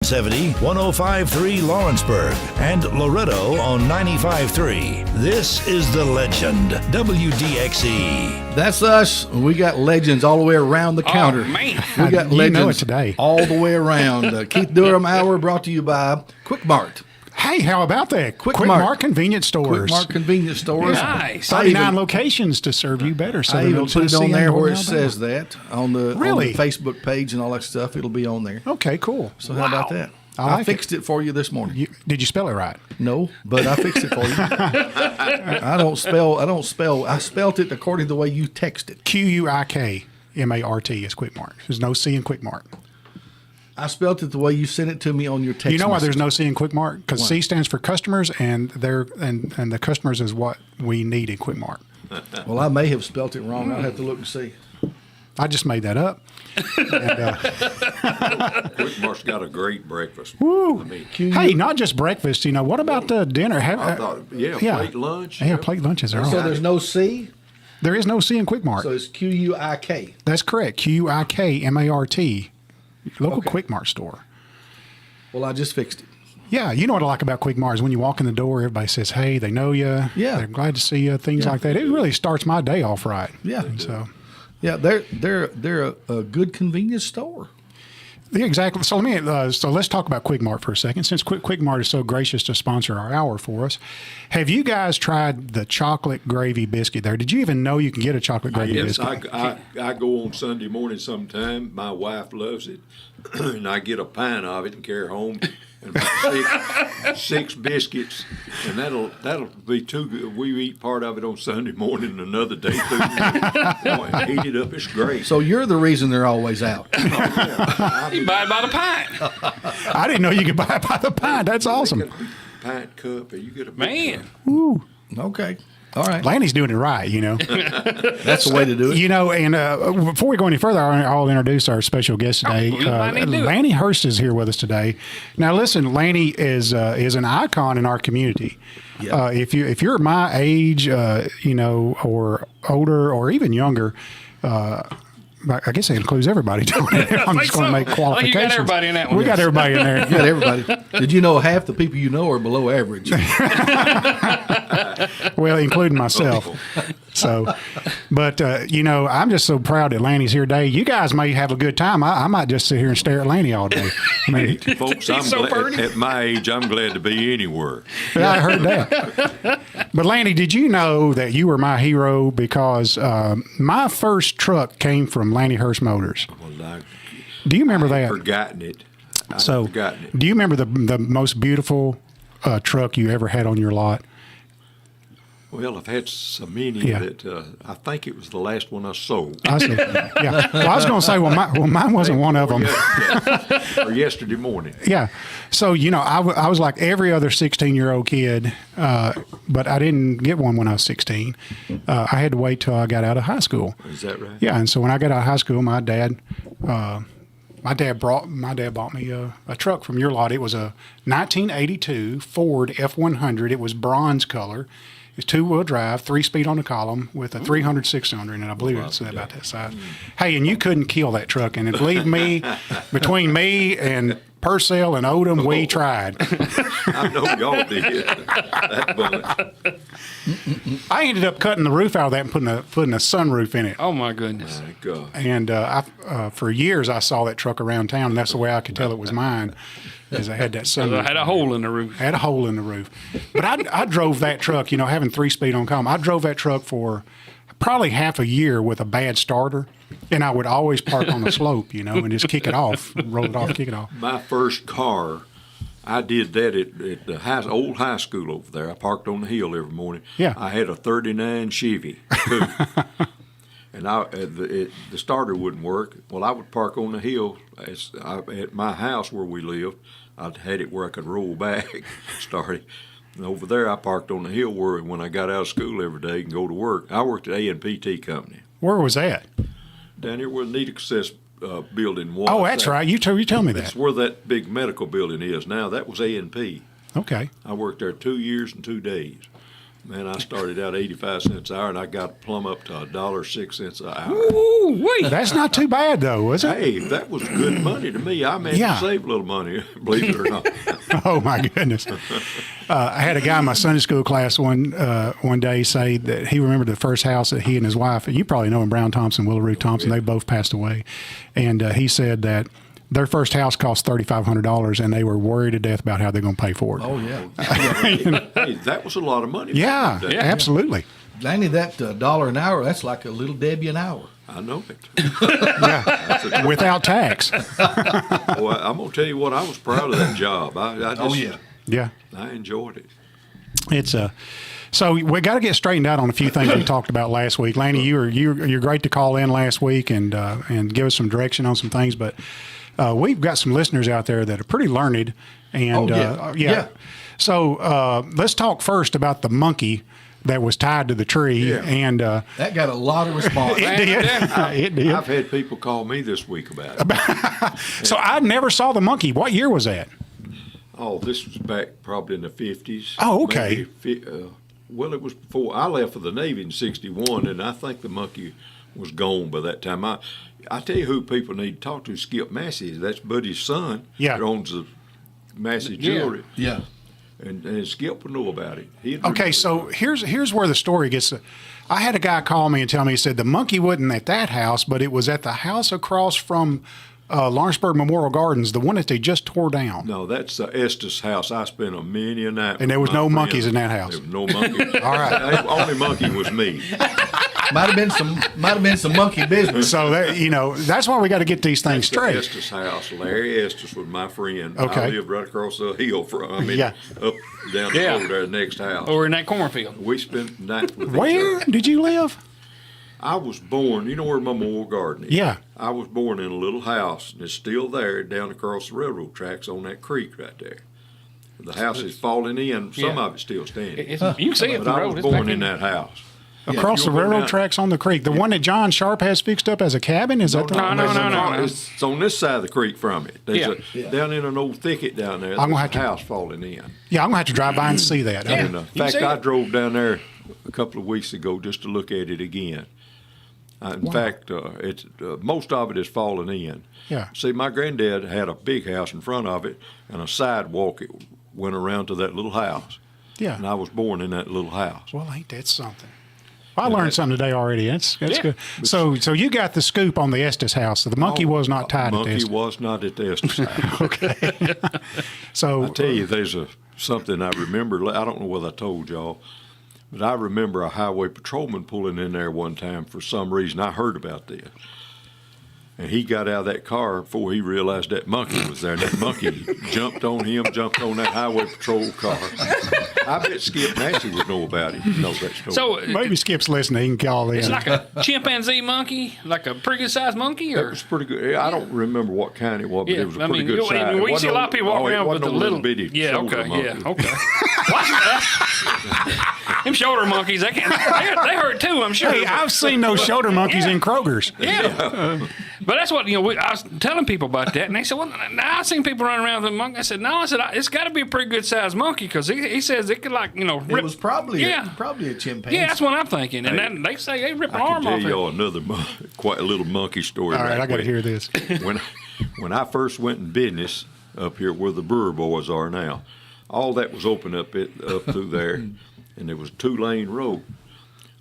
70 105.3 Lawrenceburg and Loretto on 95.3. This is the Legend, WDXE. That's us. We got legends all the way around the counter. Man. We got You legends know it today. all the way around. Keith Durham Hour brought to you by QuikMart. Hey, how about that? QuikMart convenience stores. QuikMart convenience stores. Nice. 39 locations to serve you better. I even put it on there where it says that. that on the Facebook page and all that stuff. It'll be on there. Okay, cool. So how about that? I like fixed it for you this morning. Did you spell it right? No, but I fixed it for you. I spelled it according to the way you texted. QuikMart is QuikMart. There's no C in QuikMart. I spelled it the way you sent it to me on your text. You know why message. there's no C in QuikMart? Because C stands for customers, and the customers is what we need in QuikMart. Well, I may have spelt it wrong. I'll have to look and see. I just made that up. QuikMart's got a great breakfast. Woo. I mean, Hey, not just breakfast. What about the dinner? I thought, plate lunch. Yeah, plate lunches are all So right. there's no C. There is no C in QuikMart. So it's QUIK. That's correct. QuikMart. Local Okay. QuikMart store. Well, I just fixed it. Yeah, you know what I like about QuikMart is when you walk in the door, everybody says, "Hey, they know you. Yeah. They're glad to see you." Things like that. It really starts my day off right. Yeah. So. Yeah, they're a good convenience store. Yeah, exactly. So let's talk about QuikMart for a second. Since QuikMart is so gracious to sponsor our hour for us, have you guys tried the chocolate gravy biscuit there? Did you even know you can get a chocolate gravy Yes, biscuit? I go on Sunday morning sometime. My wife loves it, and I get a pint of it and carry home. And about six biscuits, and that'll be too good. We eat part of it on Sunday morning and another day too. Heat it up, it's great. So you're the reason they're always out. You buy it by the pint. I didn't know you could buy it by the pint. That's awesome. You get a pint cup, or you get a big Man. cup. Woo. Okay. All right. Lanny's doing it right, That's the way to do it. And before we go any further, I'll introduce our special guest today. Lanny Hurst is here with us today. Now, listen, Lanny is an icon in our community. Yeah. If you're my age, or older, or even younger, I guess it includes everybody, don't it? I'm just going to make qualifications. You got everybody in that one. We got everybody in there. You got everybody. Did you know half the people you know are below average? Well, including myself. So, but, I'm just so proud that Lanny's here today. You guys may have a good time. I might just sit here and stare at Lanny all day. I mean, Folks, I'm so glad, pretty. at my age, I'm glad to be anywhere. yeah, I heard that. But, Lanny, did you know that you were my hero? Because my first truck came from Lanny Hurst Motors. Well, Do you remember that? I've forgotten it. I've So, forgotten it. do you remember the most beautiful truck you ever had on your lot? Well, I've had so many Yeah. that I think it was the last one I sold. I said, yeah. Well, I was going to say, mine wasn't one of them. Or yesterday morning. Yeah. So, I was like every other 16-year-old kid, but I didn't get one when I was 16. I had to wait till I got out of high school. Is that right? Yeah. And so when I got out of high school, my dad bought me a truck from your lot. It was a 1982 Ford F100. It was bronze color. It's two-wheel drive, 3-speed on the column with a 300 6-cylinder in it. I believe it's about that size. Hey, and you couldn't kill that truck. And believe me, between me and Purcell and Odom, we tried. I know y'all did. That bunch. I ended up cutting the roof out of that and putting a sunroof in it. Oh, my goodness. My God. And for years, I saw that truck around town, and that's the way I could tell it was mine, is I had that sunroof. I had a hole in the roof. Had a hole in the roof. But I drove that truck, having 3-speed on column. I drove that truck for probably half a year with a bad starter, and I would always park on the slope, and just kick it off, roll it off, kick it off. My first car, I did that at the old high school over there. I parked on the hill every morning. Yeah. I had a 39 Chevy coupe. And the starter wouldn't work. Well, I would park on the hill at my house where we lived. I had it where I could roll back, start it. And over there, I parked on the hill where when I got out of school every day and go to work. I worked at A&PT Company. Where was that? Down here where the Need Access building was. Oh, that's right. You tell me That's that. where that big medical building is now. That was A&P. Okay. I worked there 2 years and 2 days. Man, I started out 85 cents an hour, and I got plumb up to $1.06 an hour. Ooh-wee. That's not too bad, though, was it? Hey, that was good money to me. I managed Yeah. to save a little money, believe it or not. Oh my goodness! I had a guy in my Sunday school class one day say that he remembered the first house that he and his wife, and you probably know him, Brown Thompson, Willaroo Thompson. They both passed away, and he said that their first house cost $3,500, and they were worried to death about how they're going to pay for it. Oh, yeah. Hey, that was a lot of money. Yeah, back then. absolutely. Lanny, that $1 an hour, that's like a little Debbie an hour. I know it. Yeah, without tax. Well, I'm going to tell you what, I was proud of that job. I just, Yeah. I enjoyed it. It's so we got to get straightened out on a few things we talked about last week. Lanny, you're great to call in last week and give us some direction on some things, but we've got some listeners out there that are pretty learned, and Yeah. So let's talk first about the monkey that was tied to the tree, Yeah. and That got a lot of response. it did. It did. I've had people call me this week about it. So I never saw the monkey. What year was that? Oh, this was back probably in the 50s. Oh, okay. Well, it was before I left for the Navy in '61, and I think the monkey was gone by that time. I tell you who people need to talk to, Skip Massey. That's Buddy's son. Yeah. That owns the Massey Yeah. Jewelry. Yeah. And Skip would know about it. He'd Okay, remember so it. here's where the story gets. I had a guy call me and tell me, he said the monkey wasn't at that house, but it was at the house across from Lawrenceburg Memorial Gardens, the one that they just tore down. No, that's Estes' house. I spent a many a night. And there was with my no friends. monkeys in that house. There was no monkeys. All right. The only monkey was me. Might have been some monkey business. So that that's why we got to get these things The straight. Estes house. Larry Estes was my friend. Okay. I lived right across the hill from. Yeah. Up down the Yeah. road there, the next house. Or in that cornfield. We spent the night with each Where other. did you live? I was born. You know where Memorial Garden is? Yeah. I was born in a little house, and it's still there down across the railroad tracks on that creek right there. The house is falling in. Some Yeah. of it's still standing. You can see it But from the I road. was It's back born in that house. Across the You'll go railroad down- tracks on the creek. The one that John Sharp has fixed up as a cabin? Is that the No, one? no, no, no. It's on this side of the creek from it. There's Yeah. down in an old thicket down there. I'm gonna There's have a to- house falling in. Yeah, I'm going to have to drive by and see that. Yeah. And, in You fact, see I it? drove down there a couple of weeks ago just to look at it again. In fact, it's most of it is falling in. Yeah. See, my granddad had a big house in front of it, and a sidewalk it went around to that little house. Yeah. And I was born in that little house. Well, ain't that something? Well, I learned something today already. That's Yeah. good. So you got the scoop on the Estes house. So the monkey was not tied at Monkey Estes. was not at the Estes house. Okay. So I tell you, there's something I remember. I don't know whether I told y'all, but I remember a highway patrolman pulling in there one time for some reason. I heard about this. And he got out of that car before he realized that monkey was there. And that monkey jumped on him, jumped on that highway patrol car. I bet Skip Massey would know about it. He knows that story. So maybe Skip's listening. He can call in. it's like a chimpanzee monkey, like a pretty good sized monkey, it or was pretty good. I don't remember what kind it was, but yeah. it was a I pretty mean, good you, size. you see a lot of people walking around with the little bitty yeah, shoulder okay, monkey. yeah, okay. Them shoulder monkeys, they hurt too, I'm sure. Hey, I've seen those shoulder monkeys in Kroger's. Yeah. But that's what, I was telling people about that, and they said, well, now I've seen people running around with a monkey. I said, no, it's got to be a pretty good sized monkey, because he says it could, like, rip. It was probably Yeah. a chimpanzee. Yeah, that's what I'm thinking. And then they say they rip an I arm can off tell it. y'all another quite a little monkey story. All right, I got to quick. hear this. When I first went in business up here where the brewer boys are now, all that was open up through there, and there was a 2-lane road.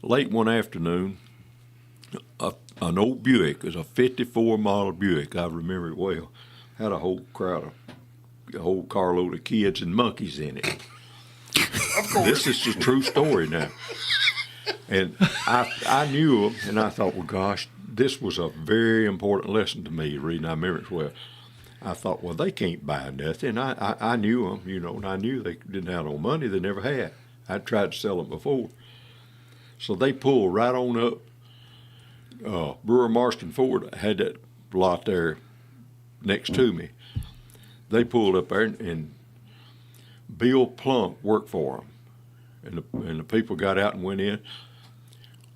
Late one afternoon, an old Buick, it was a 54 model Buick, I remember it well, had a whole carload of kids and monkeys in it. Of course. This is a true story now. And I knew them, and I thought, well, gosh, this was a very important lesson to me, reading. I remember it well. I thought, well, they can't buy nothing. I knew them, and I knew they didn't have no money. They never had. I'd tried to sell them before. So they pulled right on up. Brewer Marston Ford had that lot there next to me. They pulled up there, and Bill Plunk worked for them. And the people got out and went in,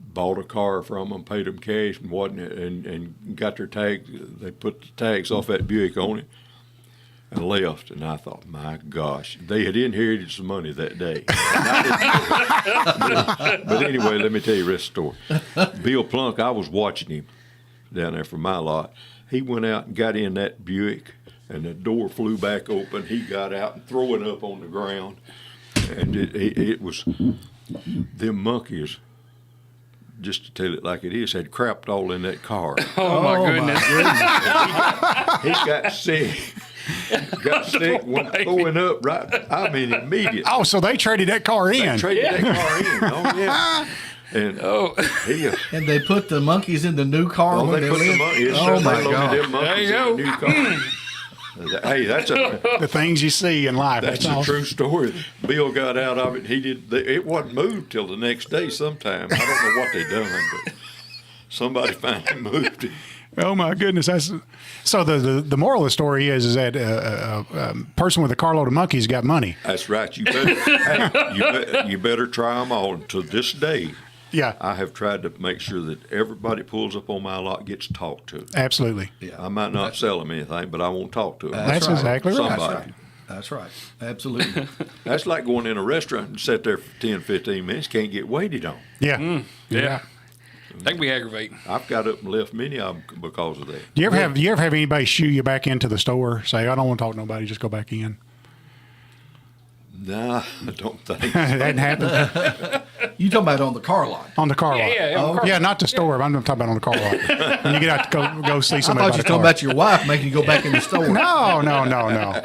bought a car from them, paid them cash, and got their tags. They put the tags off that Buick on it. and left. And I thought, my gosh, they had inherited some money that day. But anyway, let me tell you the rest of the story. Bill Plunk, I was watching him down there from my lot. He went out and got in that Buick, and the door flew back open. He got out and throwing up on the ground. And it was, them monkeys, just to tell it like it is, had crapped all in that car. Oh, my goodness. He got sick. Went throwing up right, I mean, immediately. Oh, so they traded that car in. They traded that car in. Oh, yeah. And and they put the monkeys in the new car. Oh, when they put the monkeys. Oh my God! There you go. New car. Hey, that's The things you see in life. that's a awesome. true story. Bill got out of it. He did. It wasn't moved till the next day. Sometime I don't know what they done, but somebody finally moved it. Oh my goodness! So the moral of the story is that a person with a carload of monkeys got money. That's right. You better, you better try them all. And to this day, Yeah, I have tried to make sure that everybody pulls up on my lot gets talked to. absolutely. I might not sell them anything, but I won't talk to them. That's right. exactly right. Somebody. That's right. Absolutely. That's like going in a restaurant and sit there for 10, 15 minutes, can't get waited on. Yeah. Yeah. That can be aggravating. I've got up and left many of them because of that. Do you ever have anybody shoo you back into the store? Say, I don't want to talk to nobody. Just go back in. Nah, I don't think so. That hadn't happened You talking about on the car lot? on the car lot. Yeah, Not the store. I'm talking about on the car lot. When you get out to go see I somebody. thought you were talking about your wife making you go back in the store. No.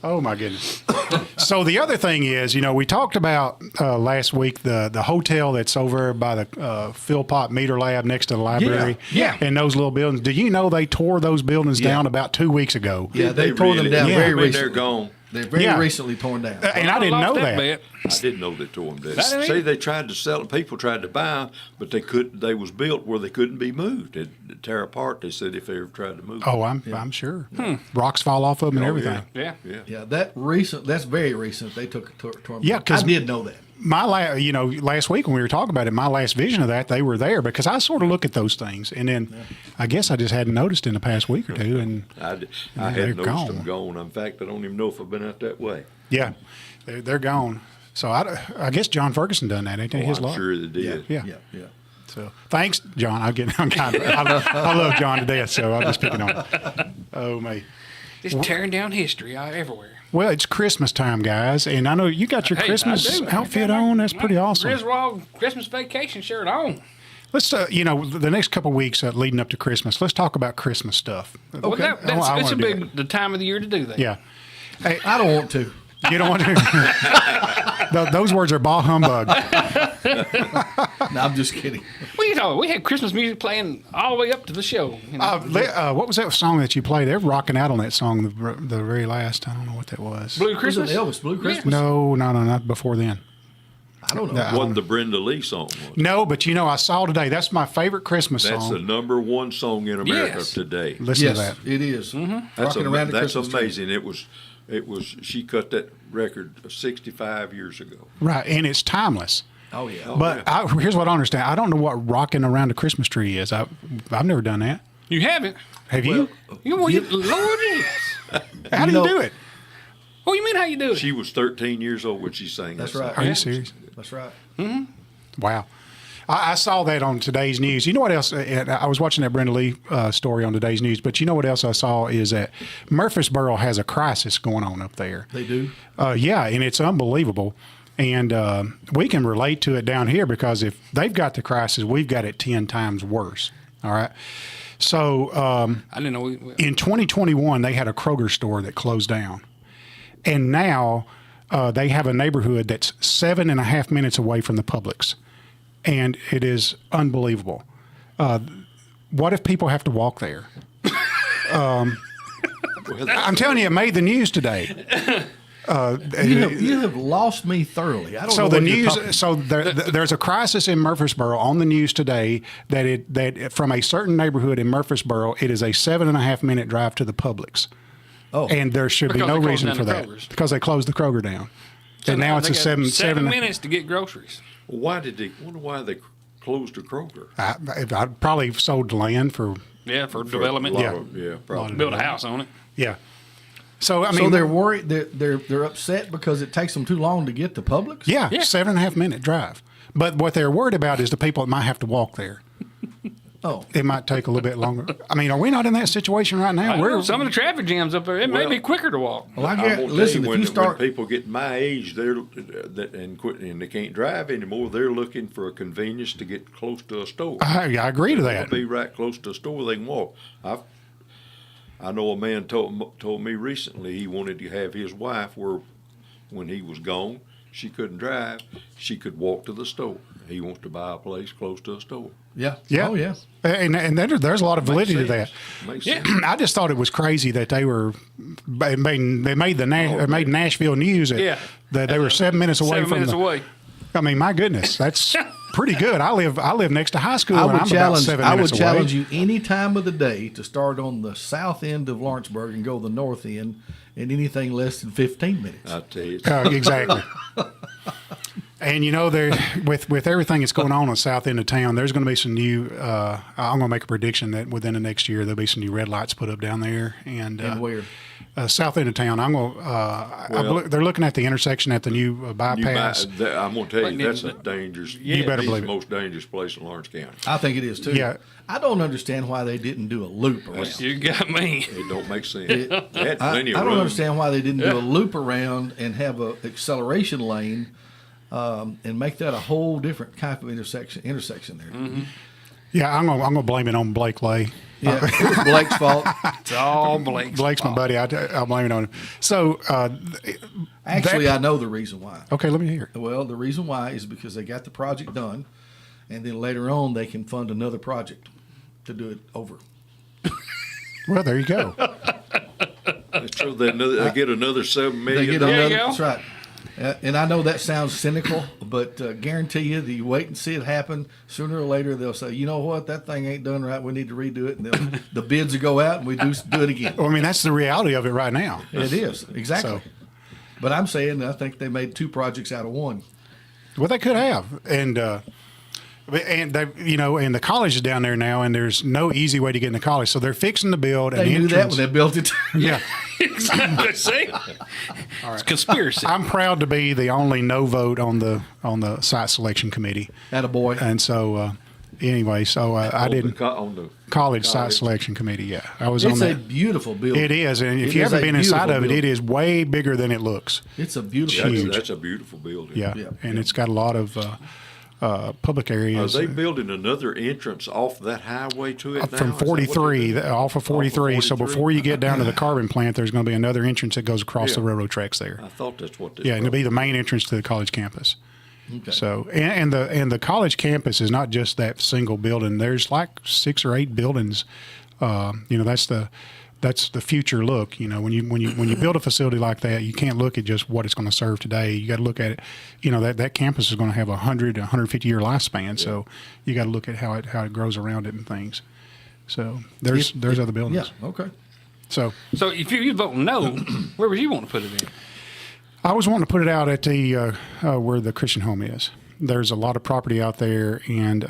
Oh my goodness. So the other thing is, we talked about last week the hotel that's over by the Philpott Meter Lab next to the library. Yeah. And those little buildings. Do you know they tore those buildings Yeah. down about 2 weeks ago? Yeah, they tore them down very I mean, recently. they're gone. They're very Yeah. recently torn down. And I didn't know that. Bet. I didn't know they tore them down. That ain't- See, they tried to sell them. People tried to buy them, but they couldn't. They was built where they couldn't be moved. They'd tear apart. They said if they ever tried to move. Oh, I'm sure. Rocks fall off of them and Oh, everything. Yeah. Yeah. Yeah, that's very recent. They tore them. Yeah, 'cause I did know that. My last week when we were talking about it, my last vision of that, they were there because I sort of look at those things, and then I guess I just hadn't noticed in the past week or two, and I they're had noticed gone. them gone. In fact, I don't even know if I've been out that way. yeah, they're gone. So I guess John Ferguson done that, ain't it? His I'm lot. sure they did. Yeah. Yeah. So thanks, John. I love John to death, so I'm just picking on him. Oh me. Just tearing down history everywhere. Well, it's Christmas time, guys, and I know you got your Hey, Christmas I do. outfit on. That's pretty awesome. Griswold Christmas vacation shirt on. Let's, the next couple of weeks leading up to Christmas, let's talk about Christmas stuff. Well, Okay. it's the time of the year to do that. Yeah. Hey, I don't want to. you don't want to. Those words are bah humbug. No, I'm just kidding. What are you talking? We had Christmas music playing all the way up to the show. What was that song that you played? They're rocking out on that song, the very last. I don't know what that was. Blue Was Christmas. it Elvis Blue Christmas? No, not before then. I don't know. Wasn't the Brenda Lee song? Was it? No, but I saw today. That's my favorite Christmas That's the song. #1 song in America Yes. today. Listen Yes, to that. it is. That's, Rocking around the that's Christmas tree. amazing. It was. She cut that record 65 years ago. Right, and it's timeless. Oh yeah. But here's what I understand. I don't know what rocking around a Christmas tree is. I've never done that. You haven't. Have you? Lord, yes. How do you do it? What do you mean? How you do it? She was 13 years old when she sang That's that right. song. Are you serious? That's right. Wow. I saw that on today's news. You know what else? I was watching that Brenda Lee story on today's news, but you know what else I saw is that Murfreesboro has a crisis going on up there. They do. Yeah, and it's unbelievable. And we can relate to it down here because if they've got the crisis, we've got it 10 times worse. All right. So I didn't know. in 2021, they had a Kroger store that closed down. And now they have a neighborhood that's 7.5 minutes away from the Publix. And it is unbelievable. What if people have to walk there? I'm telling you, it made the news today. You have lost me thoroughly. I don't So know the what you're news. talking- So there's a crisis in Murfreesboro on the news today that from a certain neighborhood in Murfreesboro, it is a 7.5 minute drive to the Publix, Oh, and there should be Because no they closed reason down for the that Krogers. because they closed the Kroger down, and now it's they a got 7 minutes to get groceries. Why did they? Wonder why they closed the Kroger? I probably sold land for Yeah, for A development. lot Yeah. of- yeah, probably. Build a house on it. yeah. So I mean, so they're worried. They're upset because it takes them too long to get to Publix. yeah, 7.5 minute drive. But what they're worried about is the people that might have to walk there. Oh, It might take a little bit longer. I mean, are we not in that situation right now? Some of the traffic jams up there, it may be quicker to walk. well, I I'm get. gonna tell Listen, you, if you start, when people get my age, and they can't drive anymore, they're looking for a convenience to get close to a store. I agree to They'll that. be right close to a store they can walk. I know a man told me recently he wanted to have his wife where when he was gone, she couldn't drive, she could walk to the store. He wants to buy a place close to a store. yeah, Yeah. oh yeah. And there's a lot of validity to that. Makes Yeah. sense. I just thought it was crazy that they made Nashville news that they were 7 minutes away 7 from minutes the, away. I mean, my goodness, that's pretty good. I live next to high school, I and would I'm about challenge. 7 I minutes would away. challenge you any time of the day to start on the south end of Lawrenceburg and go the north end, in anything less than 15 minutes. I tell you, Exactly. And there with everything that's going on the south end of town, there's going to be some new. I'm going to make a prediction that within the next year there'll be some new red lights put up down there. And where? South end of town, I'm going. They're looking at the intersection at the new bypass. I'm going to tell you, that's a dangerous. You better believe the it. most dangerous place in Lawrence County. I think it is too. Yeah. I don't understand why they didn't do a loop around. You got me. It don't make sense. They had I plenty of don't room. understand why they didn't do a loop around and have a acceleration lane, and make that a whole different type of intersection there. Mm-hmm. Yeah, I'm gonna blame it on Blake Lay. Yeah, it was Blake's fault. It's all Blake's Blake's my buddy. I'll blame it on him. So, Actually, I know the reason why. okay, let me hear. Well, the reason why is because they got the project done, and then later on they can fund another project to do it over. Well, there you go. So they get another $7 They million. get There you another. go. That's right. And I know that sounds cynical, but guarantee you, that you wait and see it happen. Sooner or later, they'll say, "You know what? That thing ain't done right. We need to redo it." And the bids will go out, and we do it again. Well, I mean, that's the reality of it right now. It is exactly. So- But I'm saying I think they made 2 projects out of 1. Well, they could have, and they, and the college is down there now, and there's no easy way to get into college, so they're fixing to build an They knew that entrance. when they built it. Yeah, Exactly. See? It's conspiracy. I'm proud to be the only no vote on the site selection committee, Attaboy. and so anyway, so I didn't on the college site selection committee. Yeah, I was It's on a that. beautiful building. It is, and if It you is haven't a been inside beautiful of it, building. it is way bigger than it looks. It's a beautiful huge. That's a beautiful building. Yeah, Yeah. and it's got a lot of public Are areas. they building another entrance off that highway to it now? From Is that what 43, they're doing? off of 43. So 43? before you get down to the carbon plant, there's going to be another entrance that goes across Yeah. the railroad tracks there. I thought that's what this Yeah, and it'll was. be the main entrance to the college campus. Okay. So, and the college campus is not just that single building. There's like 6 or 8 buildings. That's the future look. When you build a facility like that, you can't look at just what it's going to serve today. You got to look at it. That campus is going to have 150 year lifespan. So you got to look at how it grows around it and things. So there's other buildings. Yeah. Okay. So So if you vote no, where would you want to put it in? I was wanting to put it out at the where the Christian home is. There's a lot of property out there, and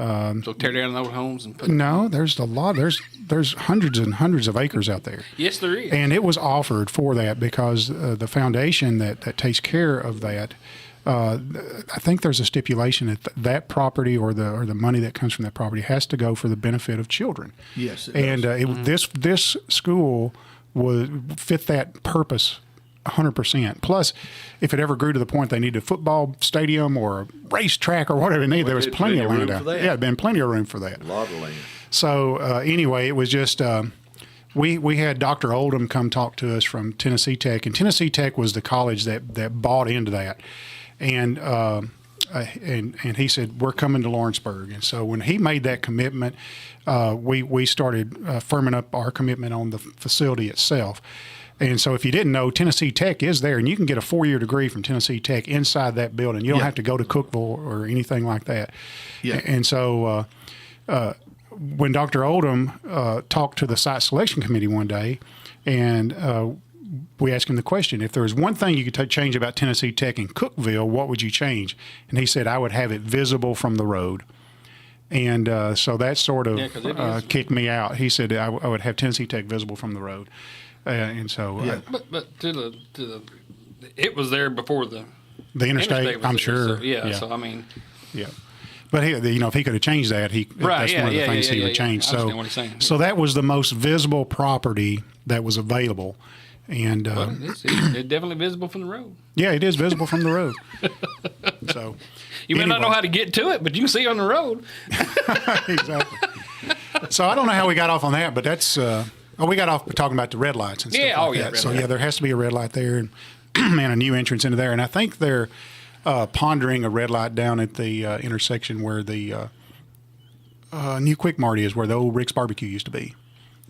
So tear down the old homes and put no, there's a lot. There's hundreds and hundreds of acres out there. Yes, there is. And it was offered for that because the foundation that takes care of that, I think there's a stipulation that that property or the money that comes from that property has to go for the benefit of children. Yes. It And does. this school would fit that purpose 100%. Plus, if it ever grew to the point they needed a football stadium or a racetrack or whatever they needed, there was there's plenty of plenty land of room out for there. that. Yeah, there'd been plenty of room for that. A lot of land. So anyway, it was just we had Dr. Oldham come talk to us from Tennessee Tech, and Tennessee Tech was the college that bought into that, and he said we're coming to Lawrenceburg, and so when he made that commitment, we started firming up our commitment on the facility itself. And so if you didn't know, Tennessee Tech is there, and you can get a 4-year degree from Tennessee Tech inside that building. You don't Yeah. have to go to Cookeville or anything like that. Yeah. And so when Dr. Oldham talked to the site selection committee one day, and we asked him the question, if there was one thing you could change about Tennessee Tech in Cookeville, what would you change? And he said, I would have it visible from the road. And so that sort of 'cause it is. kicked me out. He said I would have Tennessee Tech visible from the road. And so Yeah. But it was there before the the interstate, was I'm there, sure. So, yeah. So I mean. Yeah. But if he could have changed that, that's one of the things he would change. I understand what he's saying. So that was the most visible property that was available. And It's definitely visible from the road. yeah, it is visible from the road. So You may not know anyway. how to get to it, but you can see it on the road. Exactly. So I don't know how we got off on that, but that's we got off talking about the red lights and stuff Yeah, like that. red So light. yeah, there has to be a red light there and a new entrance into there. And I think they're pondering a red light down at the intersection where the new QuikMart is, where the old Rick's Barbecue used to be.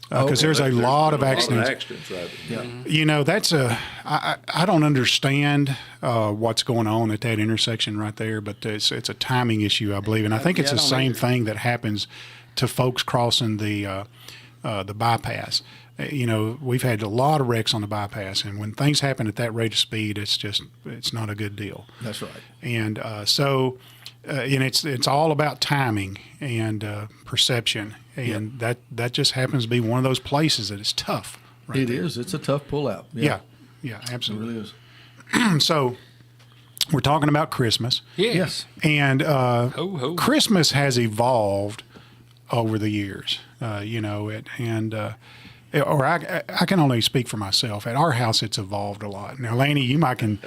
Because there's a lot of accidents. Right? Yeah. You know, I don't understand what's going on at that intersection right there, but it's a timing issue, I believe. And I think it's Yeah, I the don't same either. thing that happens to folks crossing the bypass. You know, we've had a lot of wrecks on the bypass, and when things happen at that rate of speed, it's not a good deal. That's right. And and it's all about timing and perception, and that just happens to be one of those places that is tough. Right It there. is. It's a tough pullout. Yeah, It absolutely. really is. So we're talking about Christmas, Yes. and Ho, ho. Christmas has evolved over the years. I can only speak for myself. At our house, it's evolved a lot. Now, Laney, you might can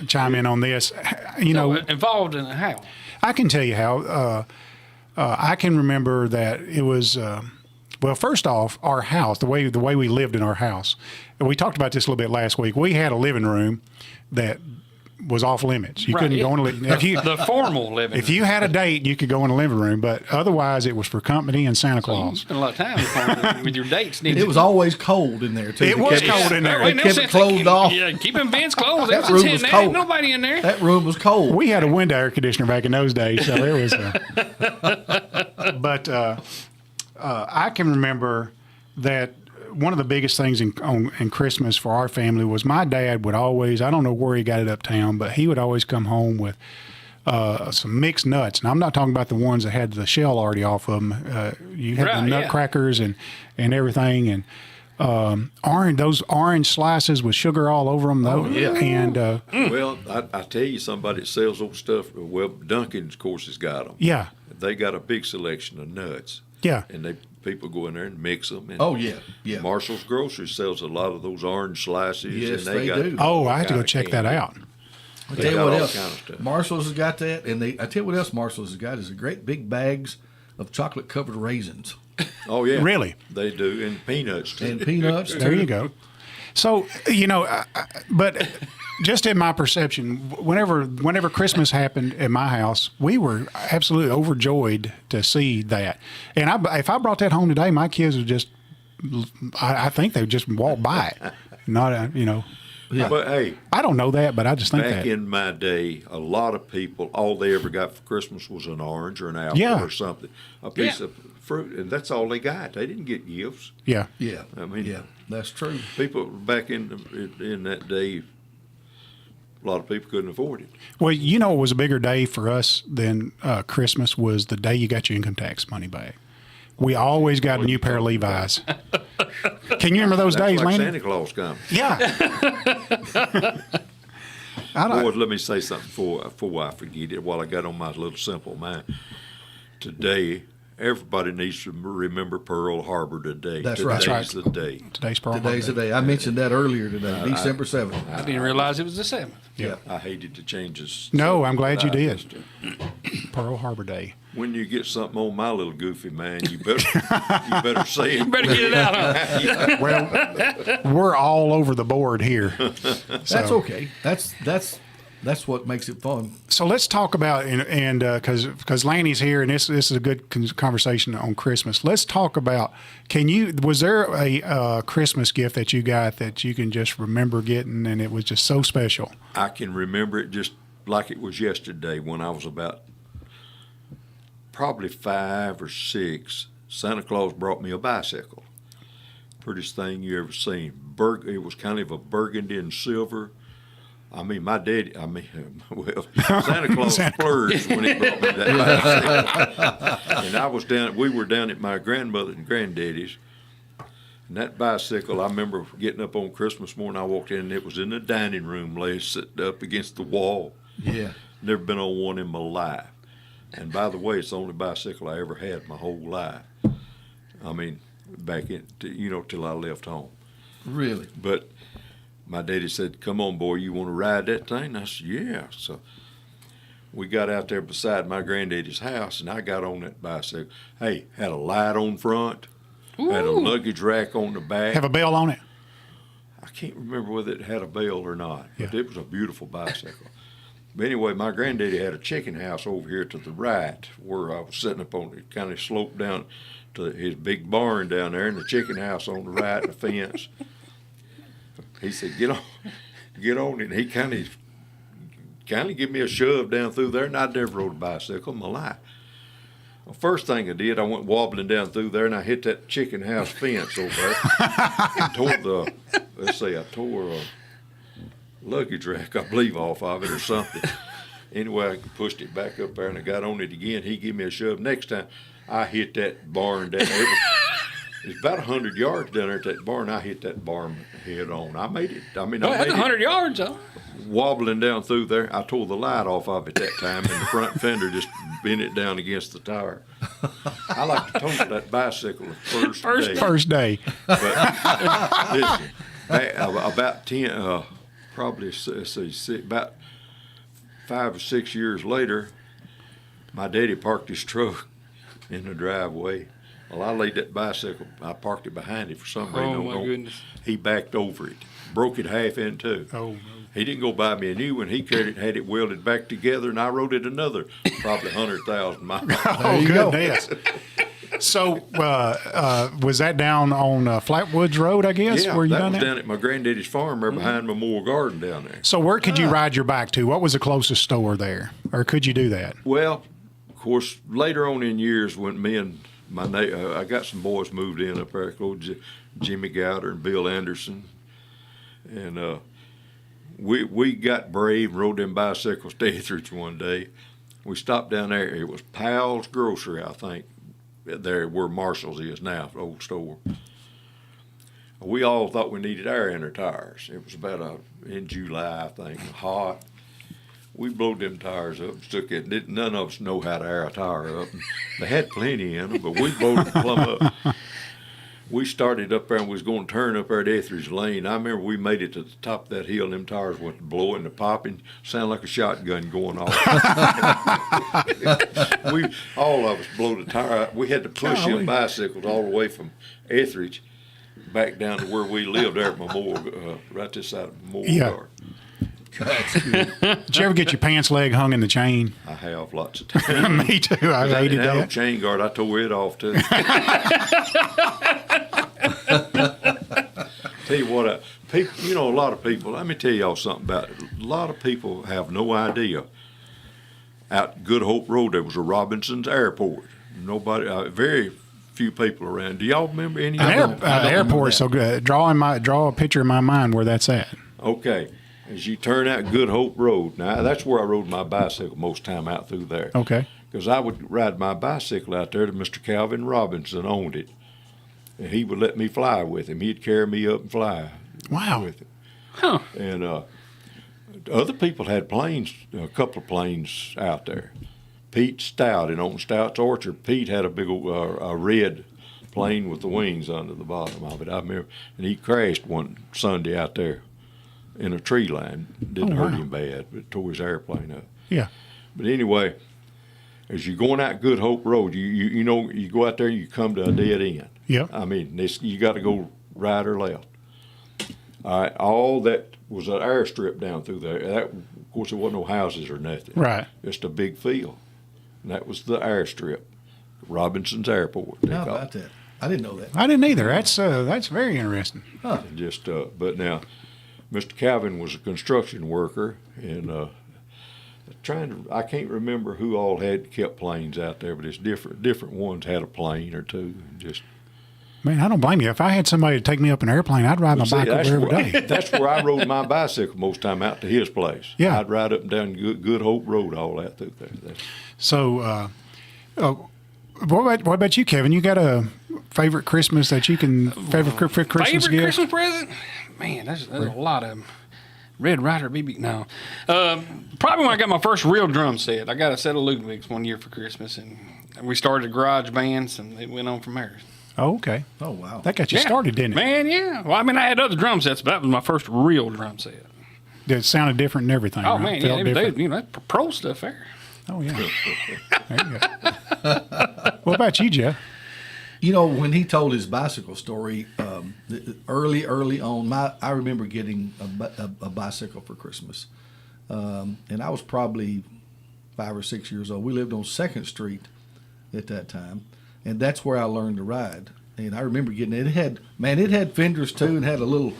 chime in on this. Involved in how? I can tell you how. I can remember that it was. Well, first off, our house, the way we lived in our house, and we talked about this a little bit last week. We had a living room that was off limits. You Right, couldn't yeah. go in The formal living. if you had a date, you could go in the living room, but otherwise it was for company and Santa you Claus. spend a lot of time with your dates. It was always cold in there, too. It They was kept cold in there. They kept it closed off. Yeah, keeping vents closed. That That room room was there. cold. Ain't nobody in there. That room was cold. We had a window air conditioner back in those days, so there was. But I can remember that one of the biggest things in Christmas for our family was my dad would always, I don't know where he got it uptown, but he would always come home with some mixed nuts. And I'm not talking about the ones that had the shell already off of them. You had Right, the yeah. nutcrackers and everything. And those orange slices with sugar all over them. Oh, yeah. And Well, I tell you, somebody that sells those stuff. Well, Dunkin's, of course, has got them. yeah, They got a big selection of nuts. yeah. And people go in there and mix them. And Oh, yeah, yeah. Marshall's Grocery sells a lot of those orange slices. Yes, and they got do. Oh, I have to go kinda check that candy. out. I They tell you got what all else. kind of stuff. Marshalls has got that, and I tell you what else Marshalls has got is a great big bags of chocolate covered raisins Oh, yeah. Really? They do. And peanuts, too. and peanuts. There you go. So, but just in my perception, whenever Christmas happened at my house, we were absolutely overjoyed to see that. And if I brought that home today, my kids would just, I think they would just walk by it. Not, Yeah. But, hey, I don't know that, but I just think back that. in my day, a lot of people, all they ever got for Christmas was an orange or an apple Yeah. or something, a piece Yeah. of fruit, and that's all they got. They didn't get gifts. Yeah. Yeah, I mean, yeah, that's true. people back in that day, a lot of people couldn't afford it. Well, what was a bigger day for us than Christmas was the day you got your income tax money back. We always got a new pair of Levi's. Can you remember those That's days, like Laney? Santa Claus coming. Yeah. I don't, Boys, let me say something before I forget it. While I got on my little simple mind, today everybody needs to remember Pearl Harbor today. That's right. Today's That's the day. today's Pearl Today's the Harbor Day. day. I mentioned that earlier today, December 7th. I didn't realize it was the 7th. Yeah. I hated to change this. No, I'm glad you but I did. just- Pearl Harbor Day. When you get something on my little goofy man, you better say it. Better get it out. Huh? Well, we're all over the board here. That's okay. That's what makes it fun. So let's talk about and because Lanny's here and this is a good conversation on Christmas. Let's talk about was there a Christmas gift that you got that you can just remember getting and it was just so special? I can remember it just like it was yesterday when I was about probably 5 or 6. Santa Claus brought me a bicycle. Prettiest thing you ever seen. It was kind of a burgundy and silver. I mean, Santa Claus splurged when he brought me that bicycle. And we were down at my grandmother and granddaddy's, And that bicycle, I remember getting up on Christmas morning. I walked in, and it was in the dining room, lay sitting up against the wall. Yeah. Never been on one in my life. And by the way, it's the only bicycle I ever had my whole life. I mean, back in, till I left home. Really? But my daddy said, "Come on, boy, you want to ride that thing?" And I said, "Yeah." So we got out there beside my granddaddy's house, and I got on that bicycle. Hey, had a light on front, had a luggage rack on the back. Have a bell on it? I can't remember whether it had a bell or not, but Yeah. it was a beautiful bicycle. But anyway, my granddaddy had a chicken house over here to the right, where I was sitting up on it, kind of sloped down to his big barn down there, and the chicken house on the right, and the fence. He said, get on it. And he kind of give me a shove down through there, and I'd never rode a bicycle in my life. Well, first thing I did, I went wobbling down through there, and I hit that chicken house fence over there. And I tore a luggage rack, I believe, off of it or something. Anyway, I pushed it back up there, and I got on it again. He gave me a shove. Next time, I hit that barn down there. It's about 100 yards down there at that barn. I hit that barn head on. I made it. I mean, That's 100 yards, huh? Wobbling down through there. I tore the light off of it that time, and the front fender just bent it down against the tire. I like to tow that bicycle the first day. But listen, about 10, probably, let's see, about 5 or 6 years later, my daddy parked his truck in the driveway. Well, I laid that bicycle, I parked it behind him for some reason. Oh, my goodness. He backed over it, broke it half in two. Oh, no. He didn't go buy me a new one. He carried it, had it welded back together, and I rode it another probably 100,000 miles. Oh, goodness. So, was that down on Flatwoods Road, I guess? Yeah, where you that done was that? down at my granddaddy's farm there behind Memorial Garden down there. So, where could you ride your bike to? What was the closest store there? Or could you do that? Well, of course, later on in years when me and I got some boys moved in up there, Jimmy Gowder and Bill Anderson, and we got brave and rode them bicycles to Etheridge one day. We stopped down there. It was Powell's Grocery, I think, there where Marshall's is now, the old store. We all thought we needed air in our tires. It was about in July, I think, hot. We blowed them tires up and stuck it. None of us know how to air a tire up. They had plenty in them, but we blowed them plumb up. We started up there and was going to turn up there at Etheridge Lane. I remember we made it to the top of that hill, and them tires went blowing and popping, sounded like a shotgun going off. All of us blew the tire out. We had to push them bicycles all the way from Etheridge back down to where we lived there at Memorial, right this side of Memorial Garden. That's good. Did you ever get your pants leg hung in the chain? I have lots of times. Me too. I hated that. that. Chain guard, I tore it off too. Tell you what, a lot of people. Let me tell y'all something about it. A lot of people have no idea. Out Good Hope Road, there was a Robinson's Airport. Nobody, very few people around. Do y'all remember any of them? Airport. So draw a picture in my mind where that's at. Okay. As you turn out Good Hope Road, now that's where I rode my bicycle most time out through there. Okay. Because I would ride my bicycle out there to Mr. Calvin Robinson owned it. And he would let me fly with him. He'd carry me up and fly with him. Huh. And other people had planes, a couple of planes out there. Pete Stout, on Stout's Orchard, Pete had a big a red plane with the wings under the bottom of it. I remember, and he crashed one Sunday out there in a tree line. Didn't hurt him bad, but tore his airplane up. Yeah. But anyway, as you're going out Good Hope Road, you go out there and you come to a dead end. Yep. I mean, you got to go right or left. All right, all that was an airstrip down through there. That, of course, there wasn't no houses or nothing. Right. Just a big field. And that was the airstrip, Robinson's Airport. How about that? I didn't know that. I didn't either. That's very interesting. Huh. Just, but now, Mr. Calvin was a construction worker, and I can't remember who all had kept planes out there, but it's different ones had a plane or two. Just Man, I don't blame you. If I had somebody to take me up an airplane, I'd ride my bike over every day. That's where I rode my bicycle most time, out to his place. Yeah. I'd ride up and down Good Hope Road all that through there. So, what about you, Kevin? You got a favorite Christmas that you can favorite Christmas Favorite gift? Christmas present? Man, there's a lot of them. Red Ryder BB. No, probably when I got my first real drum set. I got a set of Ludwig's one year for Christmas, and we started a garage bands, and it went on from there. Oh, okay. Oh, wow. That got you started, didn't it? Man, yeah. Well, I mean, I had other drum sets, but that was my first real drum set. It sounded different and everything. Oh right? man, Felt yeah, different. that's pro stuff there. Oh yeah. There you go. What about you, Jeff? You know, when he told his bicycle story, early on, I remember getting a bicycle for Christmas. And I was probably 5 or 6 years old. We lived on 2nd Street at that time, and that's where I learned to ride. And I remember getting it. It had fenders too, and had a little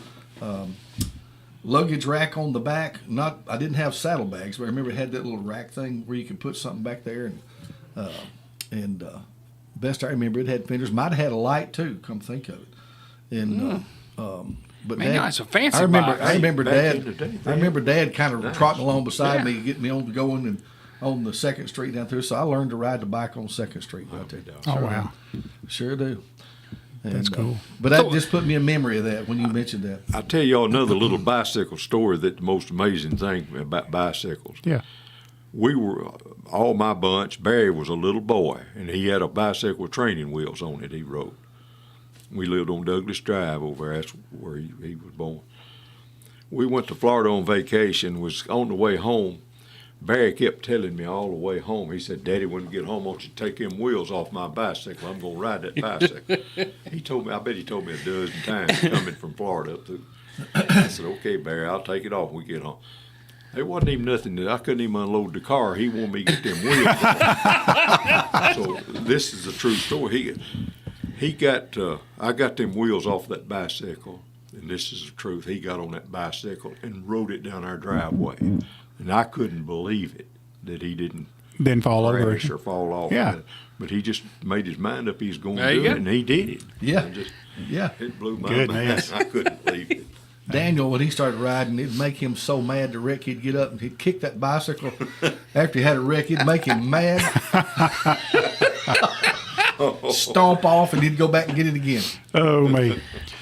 luggage rack on the back. I didn't have saddlebags, but I remember it had that little rack thing where you could put something back there. And best I remember, it had fenders. Might have had a light too. Come think of it. And but Man, Dad, it's a fancy I remember bike. I remember Dad kind of trotting along beside me, getting me on going and on the 2nd Street down through. So I learned to ride the bike on 2nd Street. Right there. Oh wow, Sure do. And, that's cool. But that just put me in memory of that when you mentioned that. I'll tell y'all another little bicycle story that the most amazing thing about bicycles. Yeah. We were, all my bunch, Barry was a little boy, and he had a bicycle with training wheels on it he rode. We lived on Douglas Drive over there. That's where he was born. We went to Florida on vacation, was on the way home. Barry kept telling me all the way home, he said, Daddy, when you get home, I want you to take them wheels off my bicycle. I'm going to ride that bicycle. He told me, I bet he told me a dozen times coming from Florida up to. I said, okay, Barry, I'll take it off when we get home. There wasn't even nothing that I couldn't even unload the car. He wanted me to get them wheels off. So this is a true story. I got them wheels off that bicycle, and this is the truth. He got on that bicycle and rode it down our driveway. And I couldn't believe it that he didn't fall over crash or fall off. Yeah. But he just made his mind up he's going There to you do go. it, and he did it. Yeah. And just, Yeah. it blew my Goodness. mind. I couldn't believe it. Daniel, when he started riding, it'd make him so mad to wreck, he'd get up and he'd kick that bicycle. After he had a wreck, it'd make him mad. Stomp off, and he'd go back and get it again. Oh me.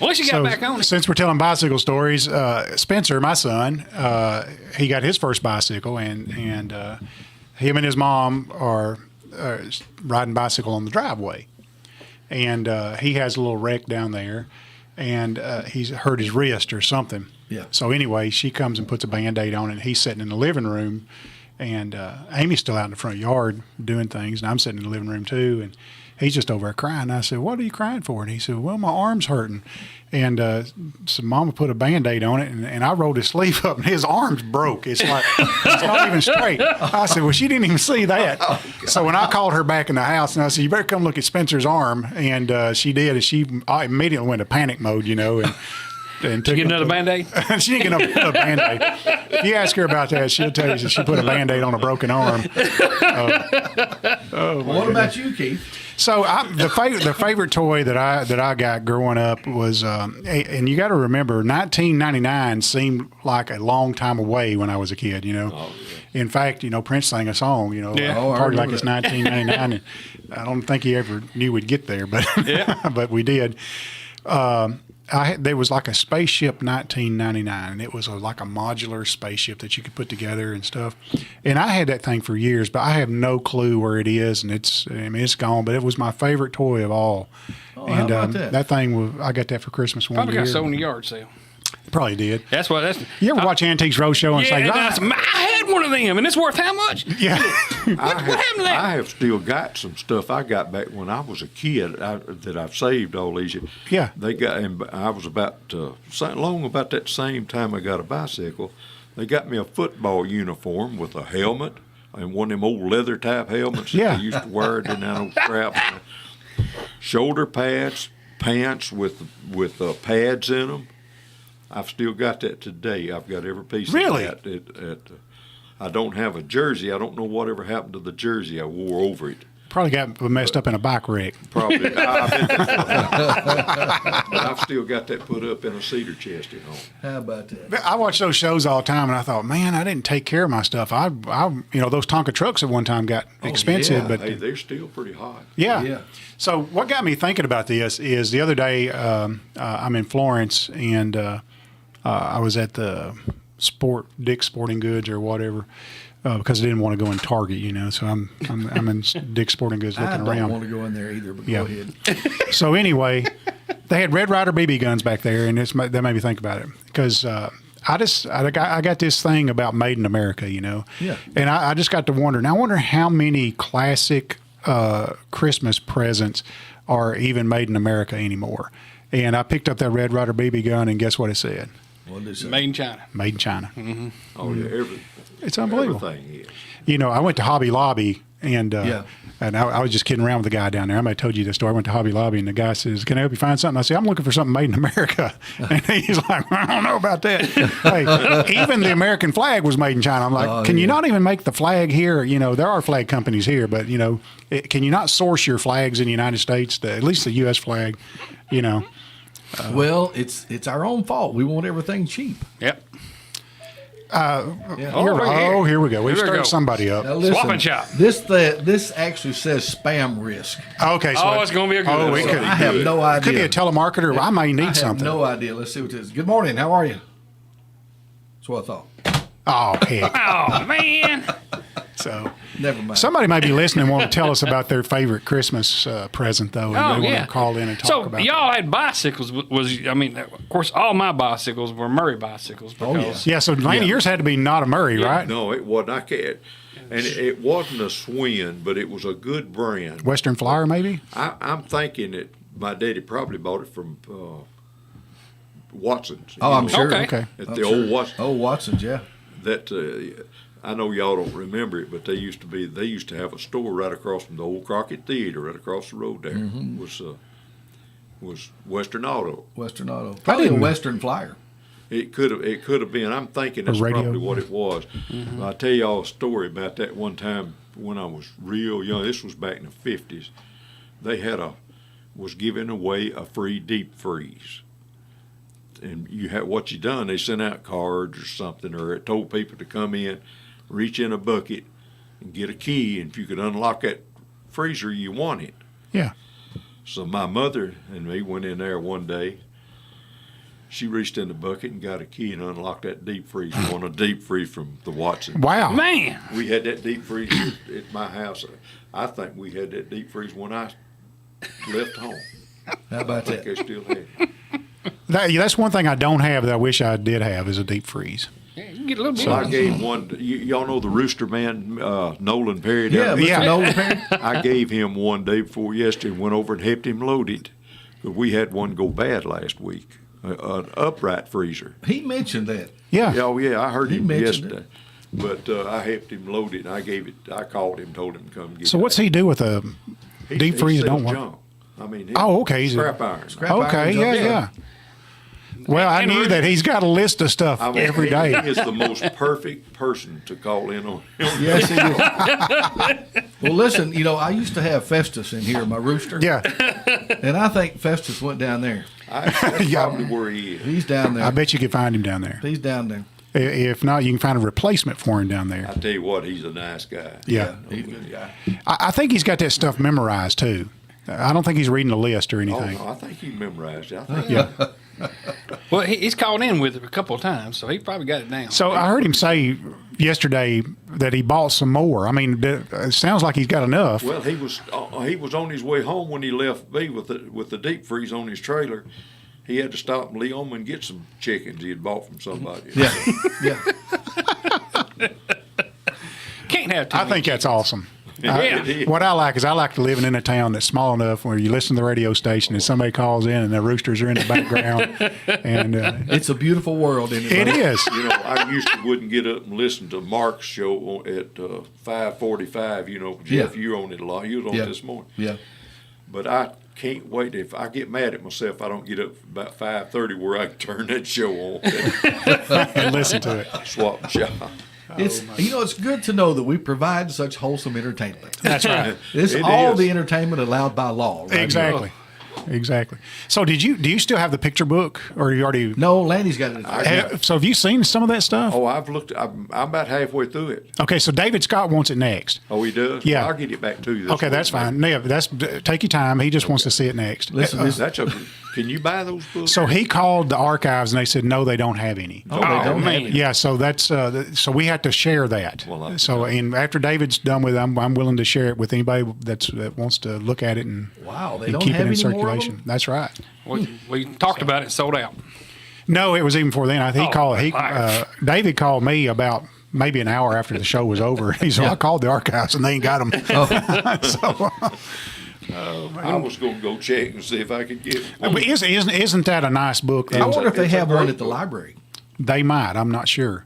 Well, at least you got back on it. Since we're telling bicycle stories, Spencer, my son, he got his first bicycle, and him and his mom are riding bicycle on the driveway, and he has a little wreck down there, and he's hurt his wrist or something. Yeah. So anyway, she comes and puts a Band-Aid on it, and he's sitting in the living room, and Amy's still out in the front yard doing things, and I'm sitting in the living room too, and he's just over there crying. I said, what are you crying for? And he said, well, my arm's hurting. And so Mama put a Band-Aid on it, and I rolled his sleeve up, and his arm's broke. It's like, it's not even straight. I said, well, she didn't even see that. So when I called her back in the house, and I said, you better come look at Spencer's arm, and she did, and I immediately went to panic mode, and Did you get another Band-Aid? She didn't get a Band-Aid. If you ask her about that, she'll tell you that she put a Band-Aid on a broken arm. What about you, Keith? So the favorite toy that I got growing up was, and you got to remember, 1999 seemed like a long time away when I was a kid. Oh, yeah. In fact, Prince sang a song, Yeah. Oh, I party like remember it's that. 1999, and I don't think he ever knew we'd get there, but Yeah. but we did. There was like a spaceship 1999, and it was like a modular spaceship that you could put together and stuff. And I had that thing for years, but I have no clue where it is, and it's gone. But it was my favorite toy of all. Oh, And how about that? thing I got that for Christmas one Probably year. got sold in the yard sale. Probably did. That's You ever watch Antiques Roadshow and Yeah, say, and "Ah, I had one of them, and it's worth how much? yeah, What happened to that? I have still got some stuff I got back when I was a kid that I've saved all these years. Yeah. They got, and I was about that same time I got a bicycle. They got me a football uniform with a helmet and one of them old leather type helmets that Yeah. they used to wear. Didn't have no strap. Shoulder pads, pants with pads in them. I've still got that today. I've got every piece Really? of that. I don't have a jersey. I don't know whatever happened to the jersey I wore over it. Probably got messed up in a bike wreck. Probably. I bet that. But I've still got that put up in a cedar chest at home. How about that? I watch those shows all the time, and I thought, man, I didn't take care of my stuff. Those Tonka trucks at one time got expensive, yeah. but Hey, they're still pretty hot. yeah. Yeah. So what got me thinking about this is the other day I'm in Florence, and I was at the Dick's Sporting Goods or whatever. Because I didn't want to go in Target, so I'm in Dick's Sporting Goods looking I don't around. want to go in there either, but Yeah. go ahead. So anyway, they had Red Ryder BB guns back there, and that made me think about it because I got this thing about Made in America, Yeah. and I just got to wonder. Now I wonder how many classic Christmas presents are even made in America anymore. And I picked up that Red Ryder BB gun, and guess what it said? What did it say? Made in China. Made in China. Mm-hmm. Oh, yeah. It's unbelievable. Everything is. I went to Hobby Lobby, and Yeah. and I was just kidding around with the guy down there. I might have told you this story. I went to Hobby Lobby, and the guy says, "Can I help you find something?" I said, "I'm looking for something made in America." And he's like, "I don't know about that." Hey, even the American flag was made in China. I'm like, "Can you not even make the flag here?" There are flag companies here, but can you not source your flags in the United States? At least the U.S. flag, Well, it's our own fault. We want everything cheap. Yep. Yeah. Here we go. We've Here we started go. somebody up. Now, listen, Swap and shop. This actually says spam risk. Okay, so Oh, it's going to be a good Oh, one. it could. I have no idea. Could be a telemarketer. I may I need have something. no idea. Let's see what it is. Good morning. How are you? That's what I thought. Oh, heck. Oh, man. So Never mind. somebody may be listening and want to tell us about their favorite Christmas present, though, and Oh, they yeah. want to call in and talk So about y'all had bicycles. Of course, all my bicycles were Murray bicycles. Oh, yeah. Because that. Yeah, so Laney, yours had to be not a Murray, right? No, it wasn't. I can't. And it wasn't a Swin, but it was a good brand. Western Flyer, maybe? I'm thinking that my daddy probably bought it from Watson's. Oh, I'm sure. Okay. At I'm the sure. old Watson. Oh, Watson's, yeah. That I know y'all don't remember it, but they used to have a store right across from the old Crockett Theater, right across the road there. Mm-hmm. Was Western Auto. Western Auto. Probably a didn't- Western Flyer. It could have been. I'm thinking that's radio. probably what it was. I'll tell y'all a story about that one time when I was real young. This was back in the 50s. They was giving away a free deep freeze. And what you done, they sent out cards or something, or it told people to come in, reach in a bucket, and get a key, and if you could unlock that freezer, you won it. Yeah. So my mother and me went in there one day. She reached in the bucket and got a key and unlocked that deep freeze. Won a deep freeze from the Watson. Wow. man, We had that deep freeze at my house. I think we had that deep freeze when I left home. How about I think that? I still had it. That's one thing I don't have that I wish I did have is a deep freeze. yeah, you can get a little bit. So I gave one. Y'all know the Rooster Man, Nolan Perry. Yeah, down Mr. Yeah. Nolan Perry. I gave him one day before yesterday and went over and helped him load it. 'Cause we had one go bad last week, an upright freezer. He mentioned that. Yeah. Oh yeah, I heard He him mentioned yesterday. But I helped him load it, and I called him, told him to come get it. So what's he do with a deep freeze that sells don't work? junk. I mean, Oh, okay. He's scrap iron. Scrap Okay, iron yeah, junk. yeah. Well, I And knew Rudy- that he's got a list of stuff I mean, every day. He is the most perfect person to call in on. Yes, he is. Well, listen, I used to have Festus in here, my rooster. Yeah, And I think Festus went down there. That's Yeah. probably where he is. He's down there. I bet you could find him down there. He's down there. If not, you can find a replacement for him down there. I tell you what, he's a nice guy. Yeah. He's a good guy. I think he's got that stuff memorized too. I don't think he's reading a list or Oh, anything. no, I think he memorized it. I think Yeah. Well, he's called in with it a couple of times, so he probably got it down. So I heard him say yesterday that he bought some more. I mean, it sounds like he's got enough. Well, he was on his way home when he left me with the deep freeze on his trailer. He had to stop in Leon and get some chickens he had bought from somebody. Yeah. Yeah. Can't have too I many think that's awesome. Yeah. What I like is I like living in a town that's small enough where you listen to the radio station and somebody calls in and the roosters are in the background. And It's a beautiful world, isn't it? it buddy? is. You know, I used to wouldn't get up and listen to Mark's show at 5:45. You know, Jeff, Yeah. you're on it a lot. You was on Yeah. this morning. Yeah. But I can't wait. If I get mad at myself, I don't get up about 5:30 where I can turn that show on. And listen to it. Swap shop. It's it's good to know that we provide such wholesome entertainment. That's right. It's It all is. the entertainment allowed by law. Right? Exactly. Exactly. So do you still have the picture book, or you already? No, Lanny's got it. So have you seen some of that stuff? Oh, I've looked. I'm about halfway through it. Okay, so David Scott wants it next. Oh, he does. Yeah. Well, I'll get it back to you. This Okay, that's week. fine. Yeah, take your time. He just wants to see it next. Listen, That's a. Can you buy those books? So he called the archives and they said no, they don't have any. they don't have man. it. Yeah, so that's so we have to share that. Well, So and after David's done with it, I'm willing to share it with anybody that wants to look at it and, Wow, they and don't keep have it in any more of circulation. them? That's right. We talked about it, sold out. No, it was even before then. liar. David called me about maybe an hour after the show was over. He said, I called the archives and they ain't got them. So, I was going to go check and see if I could get one. but isn't that a nice book? I though? wonder if they It's a have one great at the book. library. They might. I'm not sure.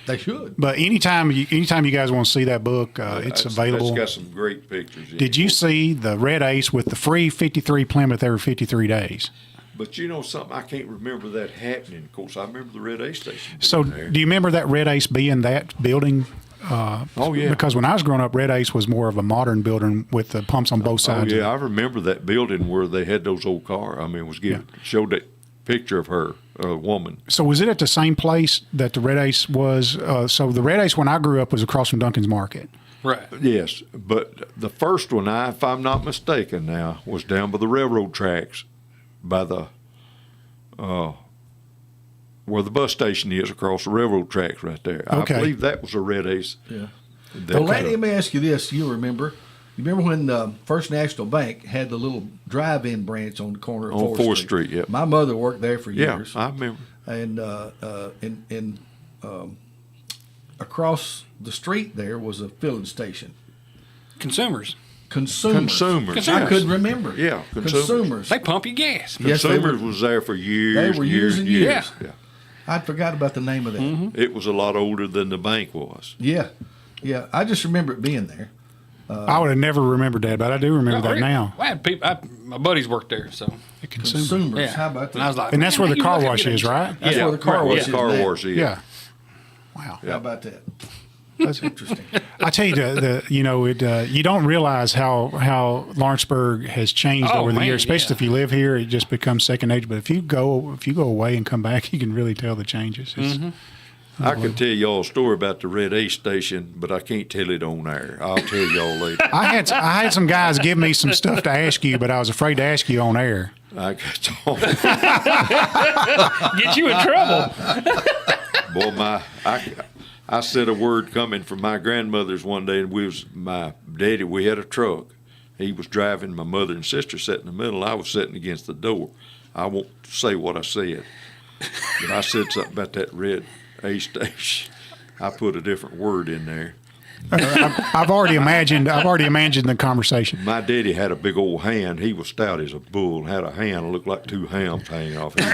They should. But anytime you guys want to see that book, it's available. It's got some great pictures in Did it. you see the Red Ace with the free 53 Plymouth every 53 days? But you know something, I can't remember that happening. Of course, I remember the Red A station. So being there. do you remember that Red Ace being that building? Oh yeah. Because when I was growing up, Red Ace was more of a modern building with the pumps on both Oh sides. yeah, I remember that building where they had those old cars. I mean, it was showed that picture of her, a woman. So was it at the same place that the Red Ace was? So the Red Ace when I grew up was across from Duncan's Market. Right. Yes, but the first one, if I'm not mistaken, now was down by the railroad tracks, by the where the bus station is across the railroad tracks right there. Okay. I believe that was a Red Ace. Yeah. That Well, Lanny, let me ask you this. You remember when First National Bank had the little drive-in branch on the corner of On 4th 4th Street? Street, yeah. My mother worked there for Yeah, years. I remember. And across the street there was a filling station. Consumers. Consumers. I couldn't remember. Yeah, Consumers. They pump you gas. Yes, they Consumers were. was there for years. They were years and years. Yeah. I forgot about the name of that. It was a lot older than the bank was. Yeah. Yeah. I just remember it being there. I would have never remembered that, but I do remember that now. I had people. My buddies worked there, so Consumers. yeah. How about that? And I was like, And that's where the you car look at wash me is, like- right? That's Yeah, where the car right, wash yeah. is Car now. wash is. Yeah. Wow. How about that? That's Interesting. I tell you, you don't realize how Lawrenceburg has changed Oh, over the man, years. Especially yeah. if you live here, it just becomes second nature. But if you go away and come back, you can really tell the changes. It's, I could tell y'all a story about the Red Ace station, but I can't tell it on air. I'll tell y'all later. I had some guys give me some stuff to ask you, but I was afraid to ask you on air. I got y'all. Get you in trouble. Boy, I said a word coming from my grandmother's one day, and my daddy, we had a truck. He was driving, my mother and sister sat in the middle. I was sitting against the door. I won't say what I said, but I said something about that Red A station. I put a different word in there. I've already imagined the conversation. My daddy had a big old hand. He was stout as a bull, had a hand that looked like two hams hanging off him.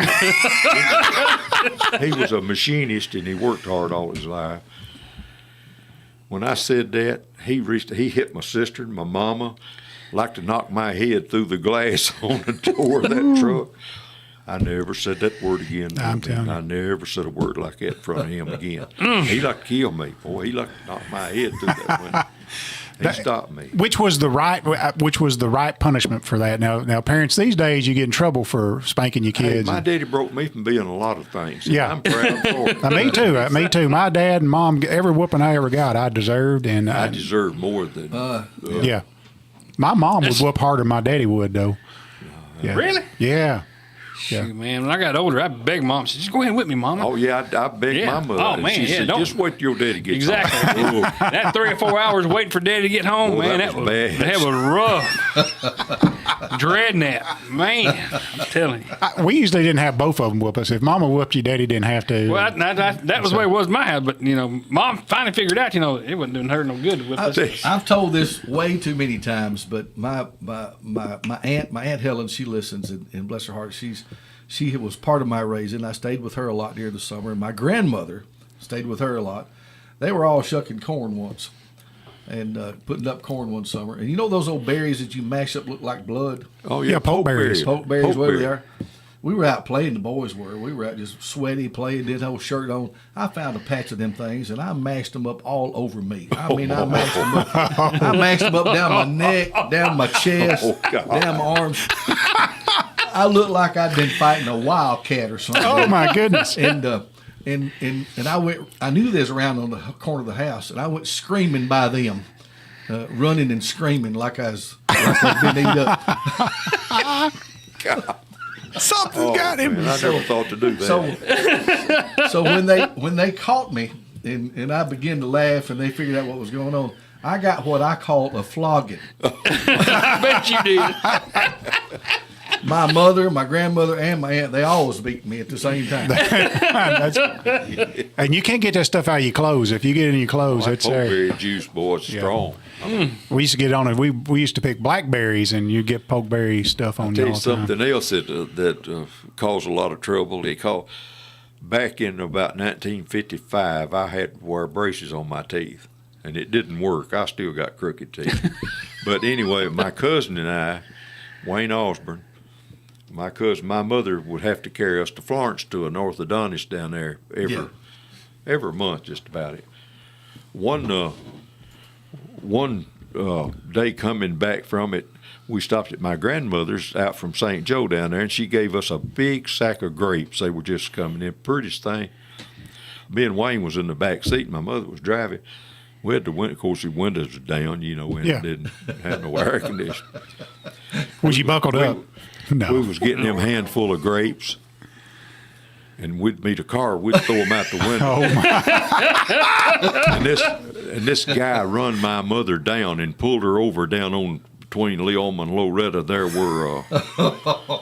He was a machinist, and he worked hard all his life. When I said that, he hit my sister and my mama, like to knock my head through the glass on the door of that truck. I never said that word again. I'm telling you. I never said a word like that in front of him again. He like to kill me, boy. He like to knock my head through that window. He stopped me. Which was the right punishment for that? Now, parents these days, you get in trouble for spanking your Hey, kids. my daddy broke me from being a lot of things. Yeah. I'm proud for it. Me too. Me too. My dad and mom, every whooping I ever got, I deserved, and I deserve more than. yeah. My mom would whoop harder than my daddy would, though. Yeah. Really? Yeah. Shoot, man. When I got older, I begged Mom. She said, "Just go ahead and whip me, Mama." Oh yeah, I begged Yeah. my mother. Oh, and man, she yeah, said, don't- "Just wait till your daddy gets Exactly. home." That 3 or 4 hours waiting for Daddy to get home, Oh, man, that was bad. That was rough. Dreading that, man. I'm telling you. We usually didn't have both of them whoop us. If Mama whooped you, Daddy didn't have to. Well, that was the way it was in my house. But Mom finally figured out, it wasn't doing her no good to whip us. I've told this way too many times, but my aunt Helen, she listens, and bless her heart, she was part of my raising. I stayed with her a lot during the summer, and my grandmother stayed with her a lot. They were all shucking corn once and putting up corn one summer. And you know those old berries that you mash up look like blood? Oh Yeah, poke berries. Poke berries, whatever they are. we were out playing, the boys were. We were out just sweaty, playing, didn't have a shirt on. I found a patch of them things, and I mashed them up all over me. I mean, I mashed them up. I mashed them up down my neck, down my chest, down my arms. I looked like I'd been fighting a wildcat or something. Oh, my goodness. And I went. I knew they was around on the corner of the house, and I went screaming by them, running and screaming like I'd been eaten up. God. Something got him. Man, I never thought to do that. So when they caught me and I began to laugh and they figured out what was going on, I got what I call a flogging. I bet you did. My mother, my grandmother, and my aunt, they always beat me at the same time. And you can't get that stuff out of your clothes. If you get it in your clothes, it's there. Pokeberry juice, boy, it's strong. We used to get on it. We used to pick blackberries, and you get pokeberry stuff on you Tell all you the time. something else that caused a lot of trouble. Back in about 1955, I had to wear braces on my teeth, and it didn't work. I still got crooked teeth. But anyway, my cousin and I, Wayne Osborne, my mother would have to carry us to Florence to an orthodontist down there every month, just about it. One day coming back from it, we stopped at my grandmother's out from St. Joe down there, and she gave us a big sack of grapes. They were just coming in, prettiest thing. Me and Wayne was in the back seat, and my mother was driving. We had of course, the windows were down, and it didn't have no air conditioning. Was you buckled up? No. We was getting them handful of grapes, and we'd meet a car, we'd throw them out the window. Oh, my. And this guy run my mother down and pulled her over down on between Leoma and Loretta. There were I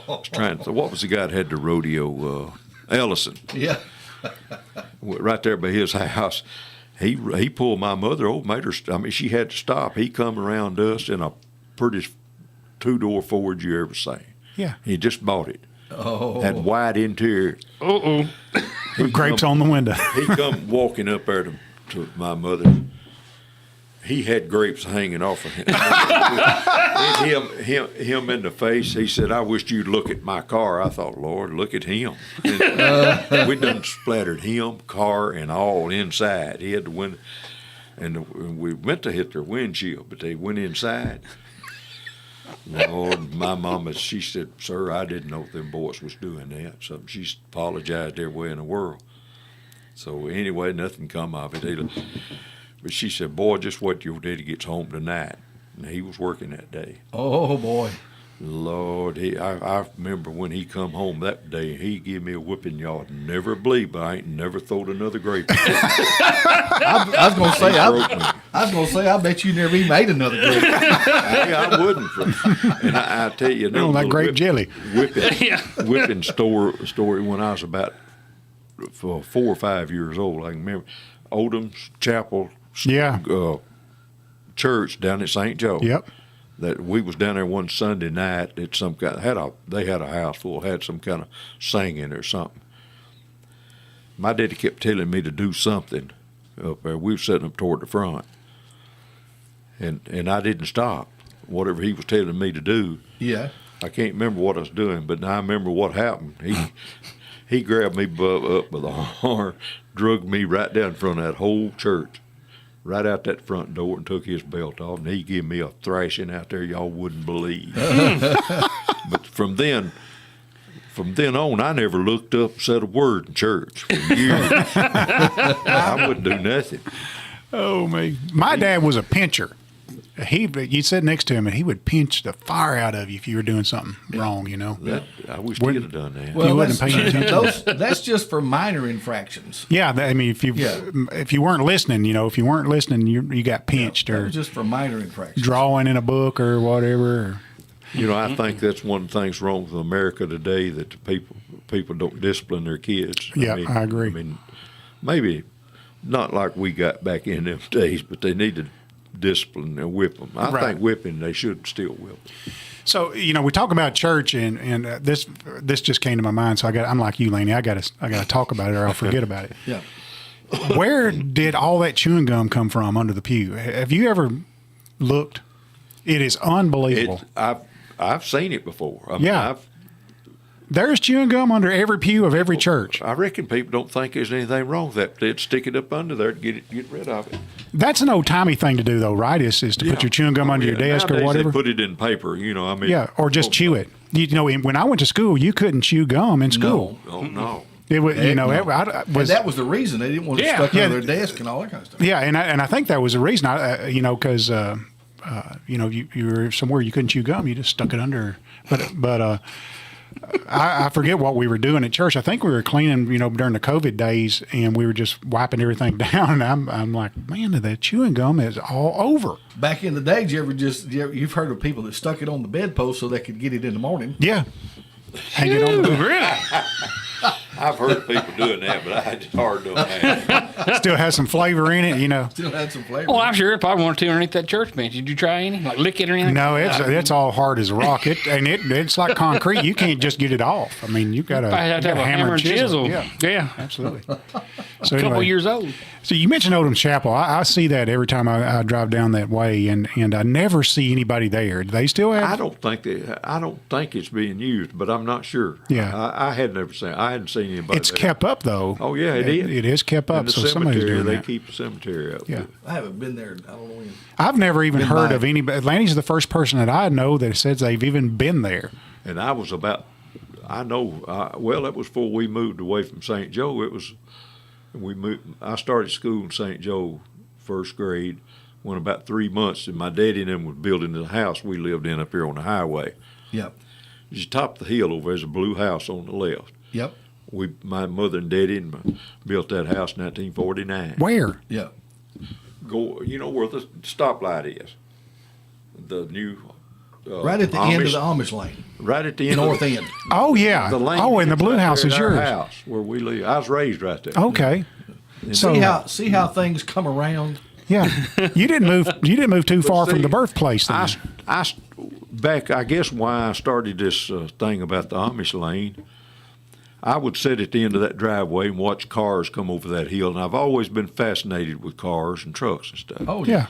was trying to, what was the guy that had the rodeo? Ellison. Yeah. Right there by his house. He pulled my mother over, made her. She had to stop. He come around us in a prettiest two-door Ford you ever seen. Yeah. He just bought it. Oh. Had white interior. Uh-oh. With grapes on the window. He come walking up there to my mother. He had grapes hanging off of him. him in the face. He said, "I wished you'd look at my car." I thought, Lord, look at him. We done splattered him, car, and all inside. He had the window, and we went to hit their windshield, but they went inside. Lord, my mama, she said, "Sir, I didn't know them boys was doing that." So she apologized every way in the world. So anyway, nothing come of it either. But she said, "Boy, just wait till your daddy gets home tonight." And he was working that day. Oh, boy. Lord, I remember when he come home that day, he give me a whipping y'all never believe, but I ain't never throwed another grape. I was gonna say, I bet you never even made another grape. Hey, I wouldn't. And I tell you, You know, like grape jelly. Whipping story when I was about 4 or 5 years old. I can remember Odom's Chapel church down at St. Joe. Yep. That we was down there one Sunday night at some kind they had a house full, had some kind of singing or something. My daddy kept telling me to do something up there. We were sitting up toward the front, and I didn't stop. Whatever he was telling me to do, I can't remember what I was doing, but I remember what happened. He grabbed me up by the arm, drugged me right down in front of that whole church, right out that front door, and took his belt off, and he gave me a thrashing out there y'all wouldn't believe. But from then on, I never looked up and said a word in church for years. I wouldn't do nothing. Oh, me. My dad was a pincher. You'd sit next to him, and he would pinch the fire out of you if you were doing something wrong, I wish he'd have done that. Well, wasn't paying attention. that's just for minor infractions. Yeah, I mean, if you weren't listening, you got pinched That or was just for minor infractions. drawing in a book or whatever. I think that's one of the things wrong with America today, that the people don't discipline their kids. Yeah, I agree. I mean, maybe not like we got back in them days, but they need to discipline and whip them. I think whipping, they should still whip them. So we talk about church, and this just came to my mind. So I'm like you, Laney. I gotta talk about it, or I'll forget about it. Yeah. Where did all that chewing gum come from under the pew? Have you ever looked? It is unbelievable. I've seen it before. There's chewing gum under every pew of every church. I reckon people don't think there's anything wrong with that. They'd stick it up under there to get rid of it. That's an old-timey thing to do, though, right? Is to put your chewing gum under your desk Nowadays or whatever? They put it in paper, I mean. Yeah, or just chew it. When I went to school, you couldn't chew gum in school. No. It was, Heck no. it was, And that was the reason they didn't want it stuck under their desk and all that kind of stuff. Yeah, and I think that was the reason. Because you were somewhere you couldn't chew gum, you just stuck it under. But I forget what we were doing at church. I think we were cleaning, during the COVID days, and we were just wiping everything down. And I'm like, man, the chewing gum is all over. Back in the day, you've heard of people that stuck it on the bedpost so they could get it in the morning. Yeah, hang it on the bed. Really? I've heard people doing that, but it's hard doing that. Still has some flavor in it, Still had some flavor. Well, I'm sure if I wanted to underneath that church bench, did you try any? Like lick it or anything? No, it's all hard as a rock. It's like concrete. You can't just get it off. I mean, you got to have a hammer and chisel. Yeah, absolutely. So A couple years old. So you mentioned Oldham Chapel. I see that every time I drive down that way, and I never see anybody there. Do they still have? I don't think it's being used, but I'm not sure. Yeah. I hadn't seen anybody. It's there. kept up though. Oh yeah, it is. It is kept up. And the So somebody's cemetery, doing they that. keep the cemetery up. Yeah. I haven't been there. I don't know when. I've never even Been heard by of it. anybody. Lanny's the first person that I know that says they've even been there. And I was that was before we moved away from St. Joe. I started school in St. Joe, first grade, went about 3 months, and my daddy and them was building the house we lived in up here on the highway. Yep. Just top of the hill over, there's a blue house on the left. Yep. My mother and daddy built that house in 1949. Where? Yep. You know where the stoplight is? The new Right at the end of the Amish lane. Right at the end. North end. Oh yeah. The lane Oh, and the is blue right house there is at our yours. house where we live. I was raised right there. Okay. So See how things come around. yeah, you didn't move too far from the birthplace. Then. I guess why I started this thing about the Amish lane, I would sit at the end of that driveway and watch cars come over that hill, and I've always been fascinated with cars and trucks and stuff. Oh Yeah.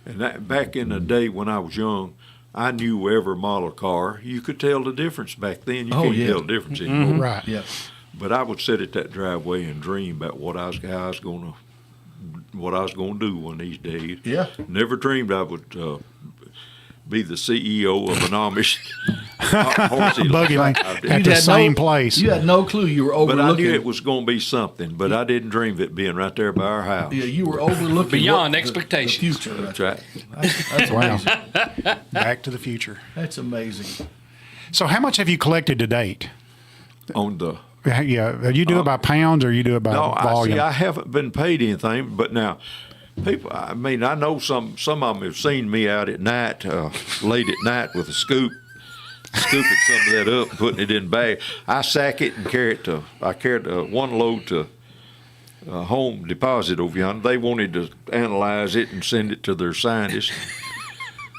And that, back in the day when I was young, I knew every model car. You could tell the difference back then. You can't tell the difference anymore. Right. Yeah. But I would sit at that driveway and dream about what I was going to do one of these days. Yeah. Never dreamed I would be the CEO of an Amish horsey Buggy lane I did. at the same place. You had no clue you were But I overlooking. knew it was going to be something. But I didn't dream of it being right there by our house. Yeah, you were overlooking Beyond the expectations. future. That's right. That's Wow. amazing. Back to the Future. That's amazing. So how much have you collected to date? On the Yeah, you do it by pounds or you do it by volume? I haven't been paid anything, but now people. I mean, I know some of them have seen me out at night, late at night with a scooping some of that up, and putting it in a bag. I sack it and carry it to. I carried one load to Home Deposit over yonder. They wanted to analyze it and send it to their scientists.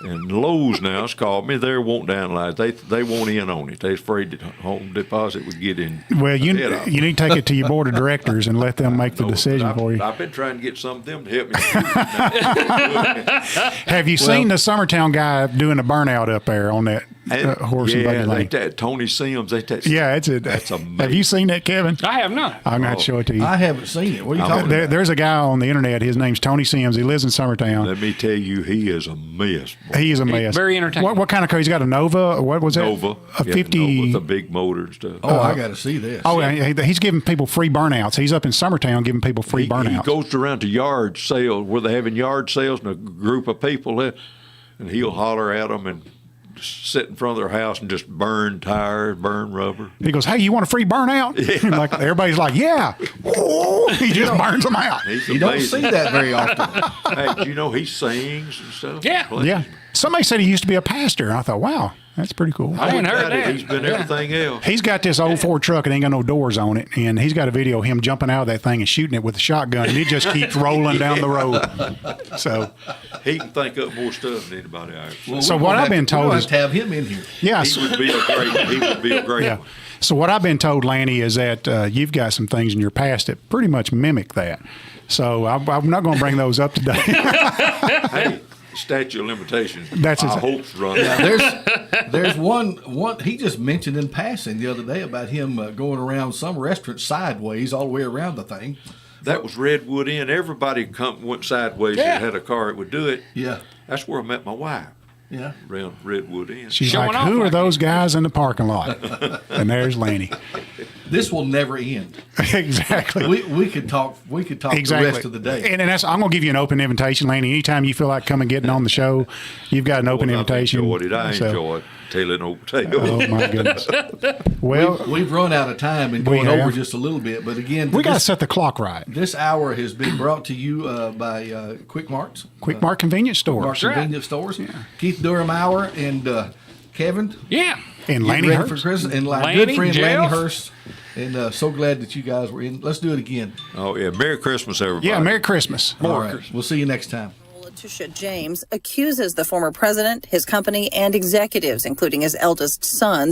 And Lowe's now has called me. They won't analyze. They won't in on it. They're afraid that Home Deposit would get in. Well, you ahead of 'em. need to take it to your board of directors and let them make the No, decision but for you. I've been trying to get some of them to help me. Have you seen the Summertown guy doing a burnout up there on that horse and buggy lane? Tony Sims. Yeah, That's amazing. Have you seen that, Kevin? I have not. I'm going to show it to you. I haven't seen it. What are you talking about? There's a guy on the internet. His name's Tony Sims. He lives in Summertown. Let me tell you, he is a mess. He is a mess. Very entertaining. What kind of car? He's got a Nova. What was that? Nova. A Yeah, 50. Nova with a big motor and stuff. Oh, I got to see this. Oh, he's giving people free burnouts. He's up in Summertown giving people free He burnouts. goes around to yard sales where they're having yard sales and a group of people there, and he'll holler at them and sit in front of their house and just burn tires, burn rubber. He goes, "Hey, you want a free burnout?" And like everybody's like, "Yeah." He just burns them out. He's You don't amazing. see that very often. Hey, do you know he sings and stuff? Yeah. Plays. Yeah. Somebody said he used to be a pastor. And I thought, wow, that's pretty cool. I hadn't heard Doubt it. that. He's been Yeah. everything else. He's got this old Ford truck and ain't got no doors on it, and he's got a video of him jumping out of that thing and shooting it with a shotgun, and it just keeps rolling down the road. So, He can think up more stuff than anybody else. So what I've been told we'll is- have to have him in here. yeah. He would be a great Yeah. one. So what I've been told, Lanny, is that you've got some things in your past that pretty much mimic that. So I'm not going to bring those up today. Hey, statute of limitations. That's our his- hopes run. There's one he just mentioned in passing the other day about him going around some restaurant sideways all the way around the thing. That was Redwood Inn. Everybody went sideways that had a car that would do it. Yeah, That's where I met my wife, yeah. around Redwood Inn. She's Showing like, off who are like those guys in the parking lot? And there's Lanny. This will never end. Exactly. We could talk. We could talk Exactly. the rest of the day. And that's, I'm going to give you an open invitation, Lanny. Anytime you feel like coming getting on the show, you've got an open invitation. I enjoyed it. I So- enjoyed telling old tales. Oh, my goodness. Well, We've run out of time and going have. over just a little bit, but again, we got to this, set the clock right. this hour has been brought to you by QuikMart. QuikMart convenience store. Our convenience stores. Keith Durham Hour and Kevin. Yeah. And Getting Lanny ready Hurst. for Christmas. And my Lanny, good friend Jeff. Lanny Hurst. And so glad that you guys were in. Let's do it again. Oh, yeah. Merry Christmas, everybody. Yeah, Merry Christmas. All right. We'll see you next time. Letitia James accuses the former president, his company, and executives, including his eldest sons,